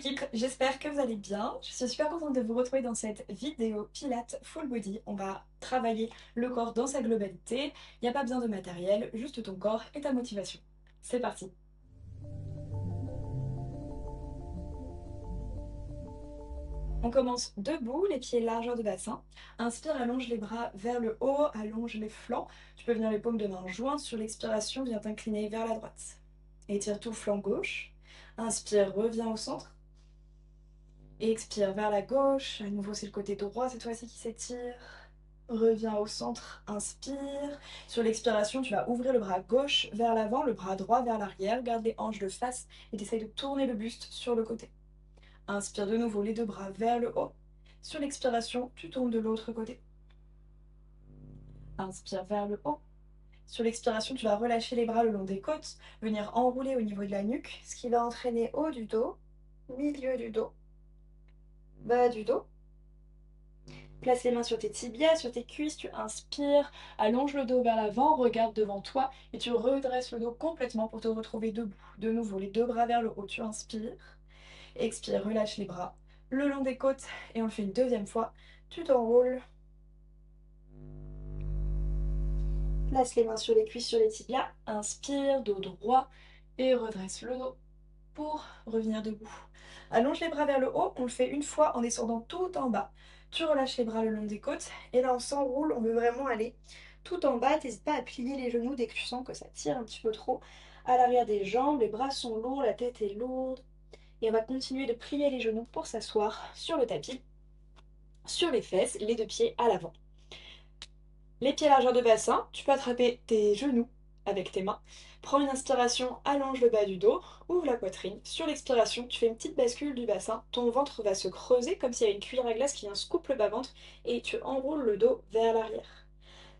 l'équipe, j'espère que vous allez bien. Je suis super contente de vous retrouver dans cette vidéo Pilates Full Body. On va travailler le corps dans sa globalité. Il n'y a pas besoin de matériel, juste ton corps et ta motivation. C'est parti. On commence debout, les pieds largeur de bassin. Inspire, allonge les bras vers le haut, allonge les flancs. Tu peux venir les paumes de main jointes. Sur l'expiration, viens t'incliner vers la droite. Étire tout flanc gauche. Inspire, reviens au centre. Expire vers la gauche. À nouveau, c'est le côté droit cette fois-ci qui s'étire. Reviens au centre, inspire. Sur l'expiration, tu vas ouvrir le bras gauche vers l'avant, le bras droit vers l'arrière. Garde les hanches de face et essaye de tourner le buste sur le côté. Inspire de nouveau les deux bras vers le haut. Sur l'expiration, tu tournes de l'autre côté. Inspire vers le haut. Sur l'expiration, tu vas relâcher les bras le long des côtes, venir enrouler au niveau de la nuque, ce qui va entraîner haut du dos, milieu du dos, bas du dos. Place les mains sur tes tibias, sur tes cuisses, tu inspires, allonge le dos vers l'avant, regarde devant toi et tu redresses le dos complètement pour te retrouver debout. De nouveau, les deux bras vers le haut, tu inspires, expire, relâche les bras le long des côtes et on le fait une deuxième fois. Tu t'enroules, place les mains sur les cuisses, sur les tibias, inspire, dos droit et redresse le dos pour revenir debout. Allonge les bras vers le haut, on le fait une fois en descendant tout en bas. Tu relâches les bras le long des côtes et là on s'enroule, on veut vraiment aller tout en bas. N'hésite pas à plier les genoux dès que tu sens que ça tire un petit peu trop à l'arrière des jambes, les bras sont lourds, la tête est lourde. Et on va continuer de plier les genoux pour s'asseoir sur le tapis, sur les fesses, les deux pieds à l'avant. Les pieds largeur de bassin, tu peux attraper tes genoux avec tes mains. Prends une inspiration, allonge le bas du dos, ouvre la poitrine. Sur l'expiration, tu fais une petite bascule du bassin. Ton ventre va se creuser comme s'il y avait une cuillère à glace qui vient scoop le bas-ventre et tu enroules le dos vers l'arrière.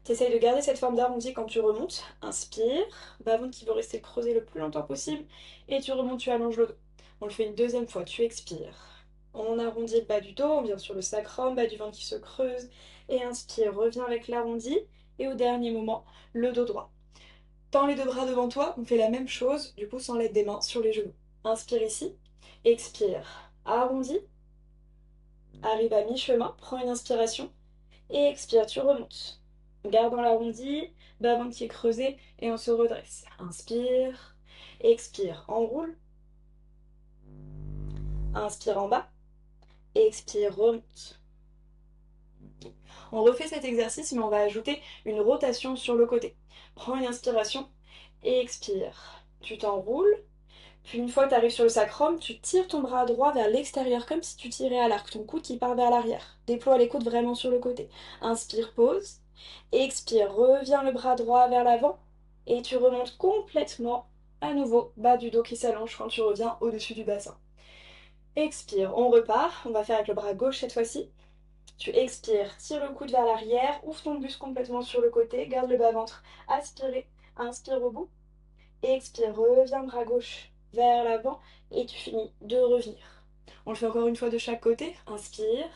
Tu essayes de garder cette forme d'arrondi quand tu remontes. Inspire, bas-ventre qui veut rester creusé le plus longtemps possible et tu remontes, tu allonges le dos. On le fait une deuxième fois, tu expires. On arrondit le bas du dos, on vient sur le sacrum, bas du ventre qui se creuse. Et inspire, reviens avec l'arrondi. Et au dernier moment, le dos droit. Tends les deux bras devant toi, on fait la même chose, du coup sans l'aide des mains sur les genoux. Inspire ici, expire, arrondi. Arrive à mi-chemin, prends une inspiration. Et expire, tu remontes. Gardons l'arrondi, bas-ventre qui est creusé et on se redresse. Inspire, expire, enroule. Inspire en bas, expire, remonte. On refait cet exercice, mais on va ajouter une rotation sur le côté. Prends une inspiration et expire. Tu t'enroules, puis une fois que tu arrives sur le sacrum, tu tires ton bras droit vers l'extérieur comme si tu tirais à l'arc, ton coude qui part vers l'arrière. Déploie les coudes vraiment sur le côté. Inspire, pause. Expire, reviens le bras droit vers l'avant et tu remontes complètement à nouveau, bas du dos qui s'allonge quand tu reviens au-dessus du bassin. Expire, on repart. On va faire avec le bras gauche cette fois-ci. Tu expires, tire le coude vers l'arrière, ouvre ton buste complètement sur le côté, garde le bas-ventre aspiré, inspire au bout, expire, reviens bras gauche vers l'avant et tu finis de revenir. On le fait encore une fois de chaque côté, inspire,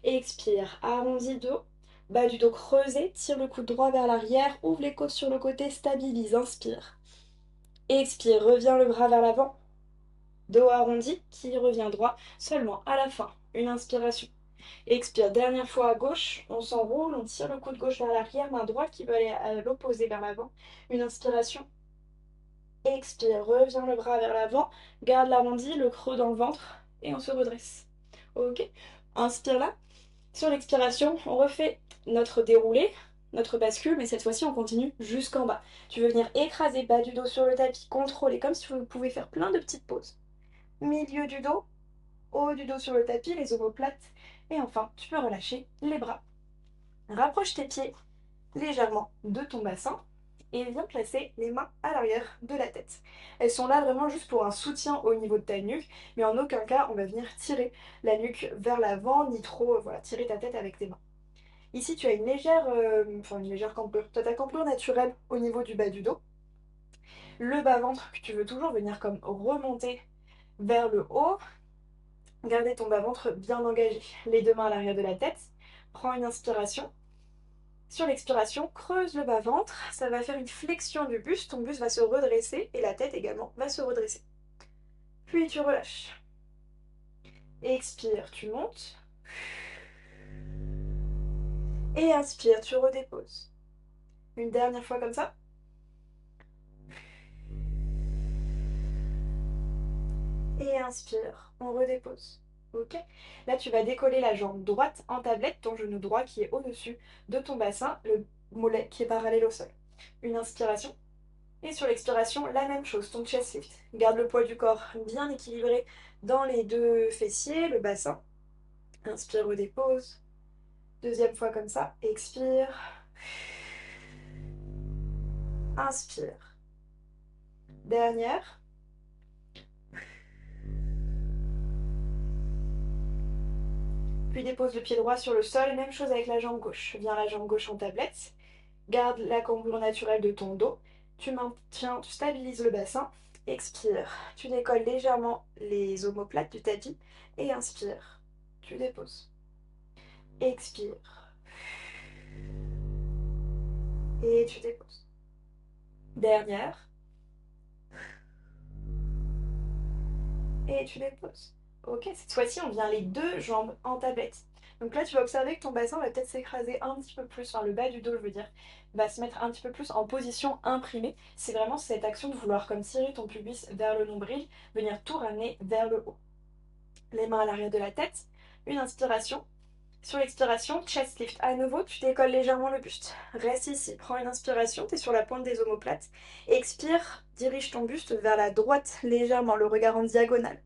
expire, arrondis dos, bas du dos creusé, tire le coude droit vers l'arrière, ouvre les côtes sur le côté, stabilise, inspire, expire, reviens le bras vers l'avant, dos arrondi qui revient droit seulement à la fin, une inspiration. Expire, dernière fois à gauche, on s'enroule, on tire le coude gauche vers l'arrière, main droite qui va aller à l'opposé vers l'avant. Une inspiration. Expire, reviens le bras vers l'avant, garde l'arrondi, le creux dans le ventre et on se redresse. Ok, inspire là. Sur l'expiration, on refait notre déroulé, notre bascule, mais cette fois-ci on continue jusqu'en bas. Tu veux venir écraser bas du dos sur le tapis, contrôler comme si vous pouvez faire plein de petites pauses. Milieu du dos, haut du dos sur le tapis, les omoplates. Et enfin, tu peux relâcher les bras. Rapproche tes pieds légèrement de ton bassin et viens placer les mains à l'arrière de la tête. Elles sont là vraiment juste pour un soutien au niveau de ta nuque, mais en aucun cas on va venir tirer la nuque vers l'avant, ni trop voilà, tirer ta tête avec tes mains. Ici tu as une légère cambrure. Tu as ta cambrure naturelle au niveau du bas du dos. Le bas-ventre que tu veux toujours venir comme remonter vers le haut. Gardez ton bas-ventre bien engagé. Les deux mains à l'arrière de la tête. Prends une inspiration. Sur l'expiration, creuse le bas-ventre. Ça va faire une flexion du buste. Ton buste va se redresser et la tête également va se redresser. Puis tu relâches. Expire, tu montes. Et inspire, tu redéposes. Une dernière fois comme ça. Et inspire, on redépose. Ok? Là, tu vas décoller la jambe droite en tablette, ton genou droit qui est au-dessus de ton bassin, le mollet qui est parallèle au sol. Une inspiration. Et sur l'expiration, la même chose, ton chest lift. Garde le poids du corps bien équilibré dans les deux fessiers, le bassin. Inspire, redépose. Deuxième fois comme ça. Expire. Inspire. Dernière. Puis dépose le pied droit sur le sol. Même chose avec la jambe gauche. Viens la jambe gauche en tablette. Garde la cambrure naturelle de ton dos. Tu maintiens, tu stabilises le bassin. Expire. Tu décolles légèrement les omoplates du tapis. Et inspire. Tu déposes. Expire. Et tu déposes. Dernière. Et tu déposes. Ok, cette fois-ci, on vient les deux jambes en tablette. Donc là, tu vas observer que ton bassin va peut-être s'écraser un petit peu plus, enfin le bas du dos, je veux dire, va se mettre un petit peu plus en position imprimée. C'est vraiment cette action de vouloir comme tirer ton pubis vers le nombril, venir tout ramener vers le haut. Les mains à l'arrière de la tête, une inspiration. Sur l'expiration, chest lift. À nouveau, tu décolles légèrement le buste. Reste ici, prends une inspiration, tu es sur la pointe des omoplates. Expire, dirige ton buste vers la droite légèrement, le regard en diagonale.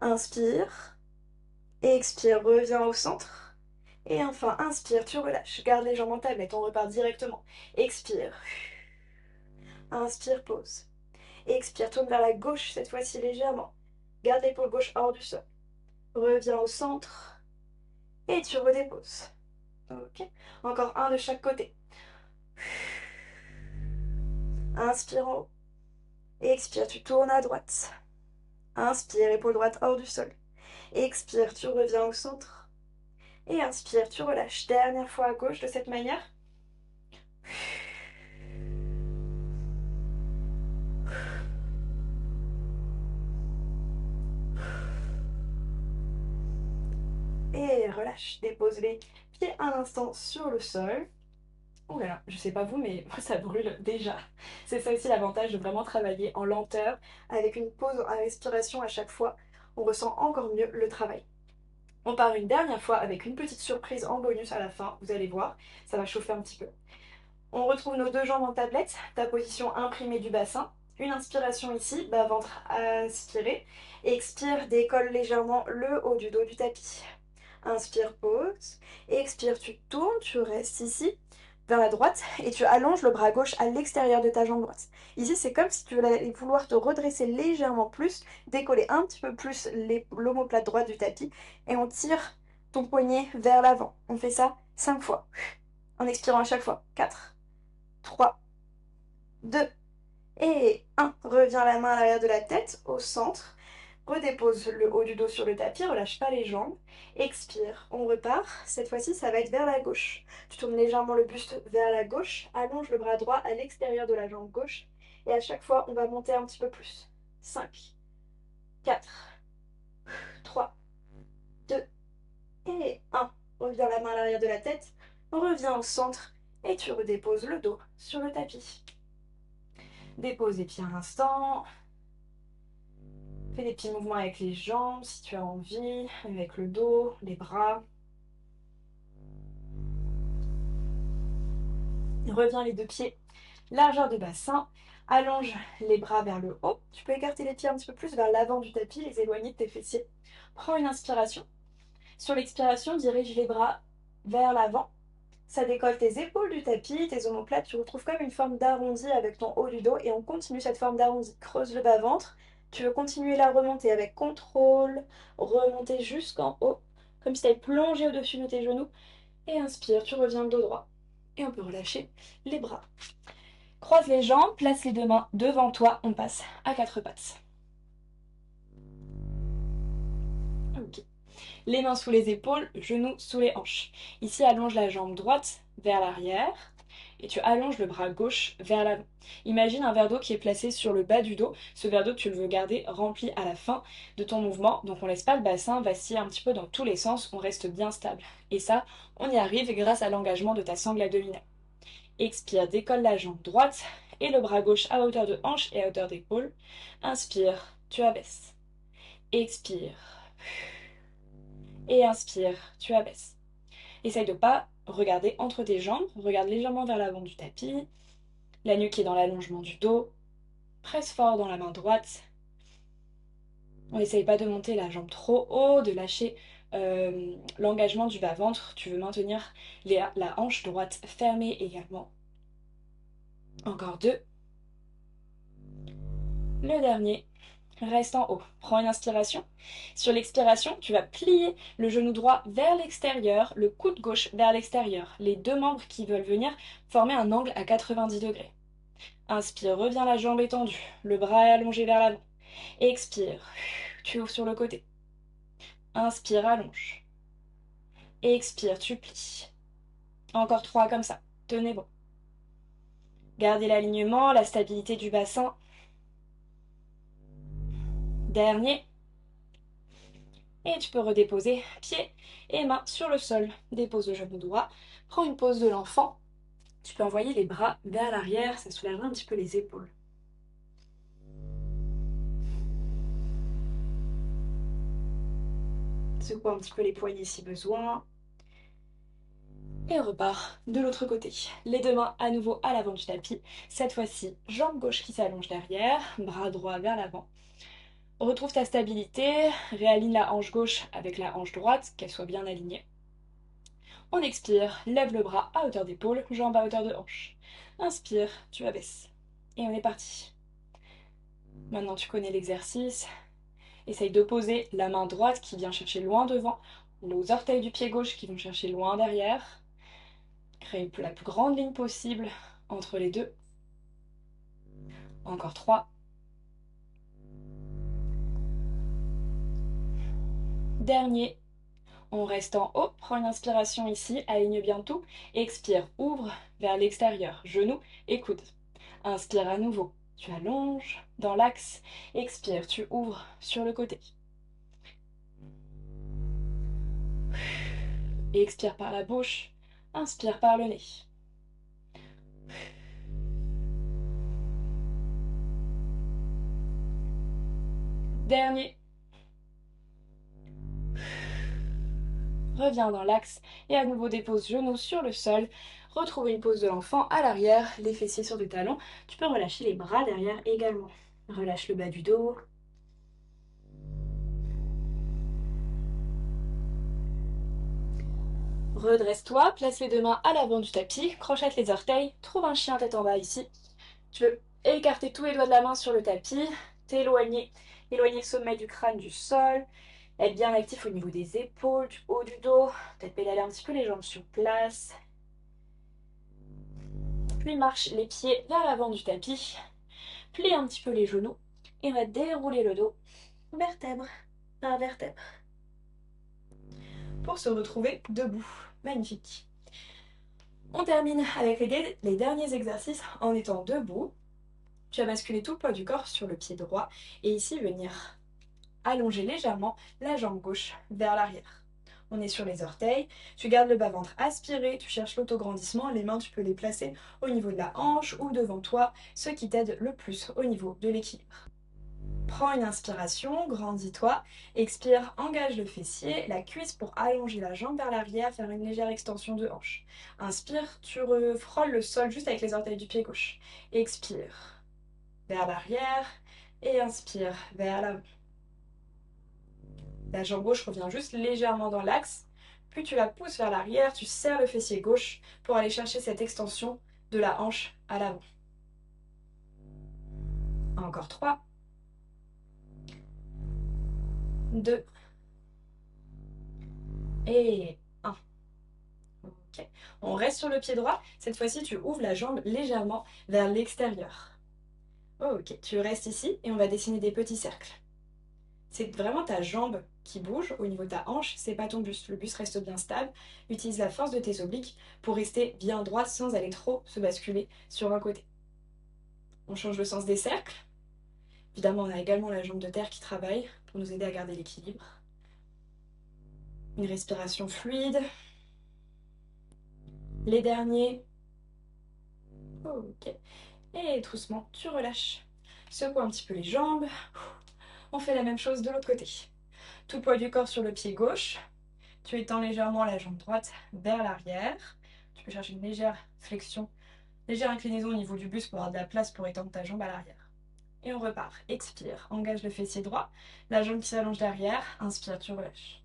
Inspire, expire, reviens au centre. Et enfin, inspire, tu relâches. Garde les jambes en tablette, on repart directement. Expire. Inspire, pause. Expire, tourne vers la gauche, cette fois-ci légèrement. Garde l'épaule gauche hors du sol. Reviens au centre. Et tu redéposes. Ok. Encore un de chaque côté. Inspire en haut. Expire, tu tournes à droite. Inspire, épaule droite hors du sol. Expire, tu reviens au centre. Et inspire, tu relâches. Dernière fois à gauche de cette manière. Et relâche. Dépose les pieds un instant sur le sol. Ouh là là, je sais pas vous, mais moi ça brûle déjà. C'est ça aussi l'avantage de vraiment travailler en lenteur, avec une pause à respiration à chaque fois. On ressent encore mieux le travail. On part une dernière fois avec une petite surprise en bonus à la fin, vous allez voir, ça va chauffer un petit peu. On retrouve nos deux jambes en tablette, ta position imprimée du bassin. Une inspiration ici, bas ventre aspiré. Expire, décolle légèrement le haut du dos du tapis. Inspire, pause. Expire, tu tournes, tu restes ici, vers la droite, et tu allonges le bras gauche à l'extérieur de ta jambe droite. Ici, c'est comme si tu allais vouloir te redresser légèrement plus, décoller un petit peu plus l'omoplate droite du tapis, et on tire ton poignet vers l'avant. On fait ça 5 fois, en expirant à chaque fois. 4, 3, 2 et 1. Reviens la main à l'arrière de la tête, au centre. Redépose le haut du dos sur le tapis, relâche pas les jambes. Expire, on repart. Cette fois-ci, ça va être vers la gauche. Tu tournes légèrement le buste vers la gauche, allonge le bras droit à l'extérieur de la jambe gauche. Et à chaque fois, on va monter un petit peu plus. 5, 4, 3, 2 et 1. Reviens la main à l'arrière de la tête, reviens au centre et tu redéposes le dos sur le tapis. Dépose les pieds un instant. Fais des petits mouvements avec les jambes si tu as envie, avec le dos, les bras. Reviens les deux pieds, largeur de bassin. Allonge les bras vers le haut. Tu peux écarter les pieds un petit peu plus vers l'avant du tapis, les éloigner de tes fessiers. Prends une inspiration. Sur l'expiration, dirige les bras vers l'avant. Ça décolle tes épaules du tapis, tes omoplates. Tu retrouves comme une forme d'arrondi avec ton haut du dos et on continue cette forme d'arrondi. Creuse le bas-ventre. Tu veux continuer la remontée avec contrôle, remonter jusqu'en haut, comme si tu avais plongé au-dessus de tes genoux. Et inspire, tu reviens le dos droit. Et on peut relâcher les bras. Croise les jambes, place les deux mains devant toi, on passe à quatre pattes. Ok. Les mains sous les épaules, genoux sous les hanches. Ici, allonge la jambe droite vers l'arrière. et tu allonges le bras gauche vers l'avant. Imagine un verre d'eau qui est placé sur le bas du dos. Ce verre d'eau, tu le veux garder rempli à la fin de ton mouvement. Donc on laisse pas le bassin vaciller un petit peu dans tous les sens, on reste bien stable. Et ça, on y arrive grâce à l'engagement de ta sangle abdominale. Expire, décolle la jambe droite et le bras gauche à hauteur de hanche et à hauteur d'épaule. Inspire, tu abaisses. Expire. Et inspire, tu abaisses. Essaye de ne pas regarder entre tes jambes, regarde légèrement vers l'avant du tapis, la nuque est dans l'allongement du dos, presse fort dans la main droite. On n'essaye pas de monter la jambe trop haut, de lâcher l'engagement du bas-ventre. Tu veux maintenir la hanche droite fermée également. Encore 2. Le dernier. Reste en haut. Prends une inspiration. Sur l'expiration, tu vas plier le genou droit vers l'extérieur, le coude gauche vers l'extérieur. Les deux membres qui veulent venir former un angle à 90 degrés. Inspire, reviens la jambe étendue. Le bras est allongé vers l'avant. Expire. Tu ouvres sur le côté. Inspire, allonge. Expire, tu plies. Encore 3 comme ça. Tenez bon. Gardez l'alignement, la stabilité du bassin. Dernier. Et tu peux redéposer pieds et mains sur le sol. Dépose le genou droit. Prends une pose de l'enfant. Tu peux envoyer les bras vers l'arrière, ça soulèvera un petit peu les épaules. Secoue un petit peu les poignets si besoin. Et on repart de l'autre côté. Les deux mains à nouveau à l'avant du tapis. Cette fois-ci, jambe gauche qui s'allonge derrière, bras droit vers l'avant. Retrouve ta stabilité, réaligne la hanche gauche avec la hanche droite, qu'elle soit bien alignée. On expire, lève le bras à hauteur d'épaule, jambe à hauteur de hanche. Inspire, tu abaisses. Et on est parti. Maintenant tu connais l'exercice. Essaye de poser la main droite qui vient chercher loin devant, les orteils du pied gauche qui vont chercher loin derrière. Crée la plus grande ligne possible entre les deux. Encore 3. Dernier. On reste en haut, prends une inspiration ici, aligne bien tout. Expire, ouvre vers l'extérieur, genoux et coudes. Inspire à nouveau, tu allonges dans l'axe. Expire, tu ouvres sur le côté. Expire par la bouche, inspire par le nez. Dernier. Reviens dans l'axe et à nouveau dépose genoux sur le sol. Retrouve une pose de l'enfant à l'arrière, les fessiers sur tes talons. Tu peux relâcher les bras derrière également. Relâche le bas du dos. Redresse-toi, place les deux mains à l'avant du tapis, crochette les orteils, trouve un chien tête en bas ici. Tu veux écarter tous les doigts de la main sur le tapis, éloigner le sommet du crâne du sol, être bien actif au niveau des épaules, du haut du dos, peut-être pédaler un petit peu les jambes sur place. Puis marche les pieds vers l'avant du tapis, plie un petit peu les genoux et on va dérouler le dos, vertèbre par vertèbre, pour se retrouver debout. Magnifique. On termine avec les derniers exercices en étant debout. Tu vas basculer tout le poids du corps sur le pied droit et ici venir allonger légèrement la jambe gauche vers l'arrière. On est sur les orteils, tu gardes le bas-ventre aspiré, tu cherches l'autograndissement, les mains tu peux les placer au niveau de la hanche ou devant toi, ce qui t'aide le plus au niveau de l'équilibre. Prends une inspiration, grandis-toi, expire, engage le fessier, la cuisse pour allonger la jambe vers l'arrière, faire une légère extension de hanche. Inspire, tu frôles le sol juste avec les orteils du pied gauche. Expire, vers l'arrière et inspire, vers l'avant. La jambe gauche revient juste légèrement dans l'axe, puis tu la pousses vers l'arrière, tu serres le fessier gauche pour aller chercher cette extension de la hanche à l'avant. Encore 3. 2 et 1. Ok. On reste sur le pied droit. Cette fois-ci, tu ouvres la jambe légèrement vers l'extérieur. Ok, tu restes ici et on va dessiner des petits cercles. C'est vraiment ta jambe qui bouge au niveau de ta hanche, c'est pas ton buste. Le buste reste bien stable. Utilise la force de tes obliques pour rester bien droit sans aller trop se basculer sur un côté. On change le sens des cercles. Évidemment, on a également la jambe de terre qui travaille pour nous aider à garder l'équilibre. Une respiration fluide. Les derniers. Ok. Et doucement, tu relâches. Secoue un petit peu les jambes. On fait la même chose de l'autre côté. Tout poids du corps sur le pied gauche. Tu étends légèrement la jambe droite vers l'arrière. Tu peux chercher une légère flexion, légère inclinaison au niveau du buste pour avoir de la place pour étendre ta jambe à l'arrière. Et on repart. Expire, engage le fessier droit, la jambe qui s'allonge derrière. Inspire, tu relâches.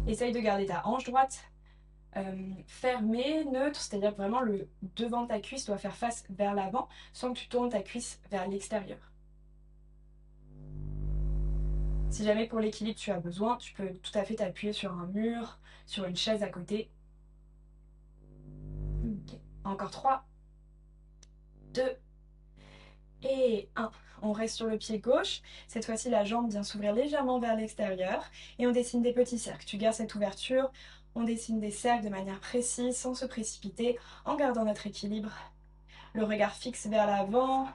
Essaye de garder ta hanche droite fermée, neutre, c'est-à-dire que vraiment le devant de ta cuisse doit faire face vers l'avant sans que tu tournes ta cuisse vers l'extérieur. Si jamais pour l'équilibre tu as besoin, tu peux tout à fait t'appuyer sur un mur, sur une chaise à côté. Okay. Encore 3, 2 et 1. On reste sur le pied gauche. Cette fois-ci, la jambe vient s'ouvrir légèrement vers l'extérieur et on dessine des petits cercles. Tu gardes cette ouverture. On dessine des cercles de manière précise, sans se précipiter, en gardant notre équilibre. Le regard fixe vers l'avant.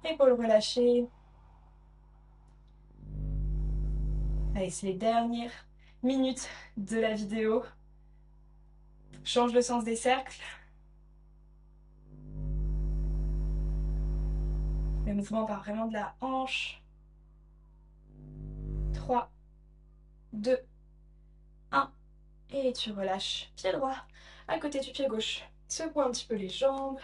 Épaules relâchées. Allez, c'est les dernières minutes de la vidéo. Change le sens des cercles. Le mouvement part vraiment de la hanche. 3, 2, 1. Et tu relâches. Pied droit à côté du pied gauche. Secoue un petit peu les jambes.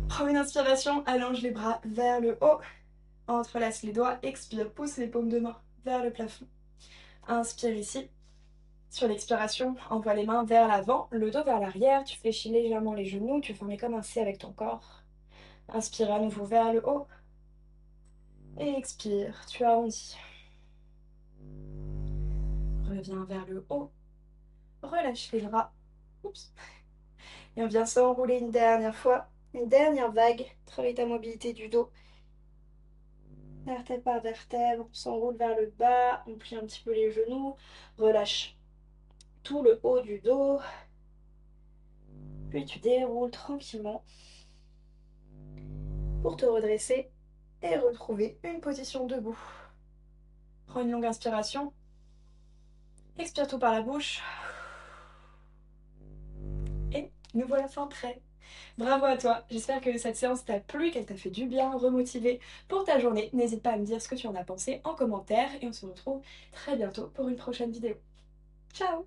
Prends une inspiration, allonge les bras vers le haut. Entrelace les doigts, expire, pousse les paumes de main vers le plafond. Inspire ici. Sur l'expiration, envoie les mains vers l'avant, le dos vers l'arrière. Tu fléchis légèrement les genoux, tu formes comme un C avec ton corps. Inspire à nouveau vers le haut. Et expire, tu arrondis. Reviens vers le haut. Relâche les bras. Oups. Et on vient s'enrouler une dernière fois. Une dernière vague. Travaille ta mobilité du dos. Vertèbre par vertèbre. On s'enroule vers le bas. On plie un petit peu les genoux. Relâche tout le haut du dos. Puis tu déroules tranquillement pour te redresser et retrouver une position debout. Prends une longue inspiration. Expire tout par la bouche. Et nous voilà fin prêts. Bravo à toi, j'espère que cette séance t'a plu, qu'elle t'a fait du bien, remotivé pour ta journée. N'hésite pas à me dire ce que tu en as pensé en commentaire et on se retrouve très bientôt pour une prochaine vidéo. Ciao!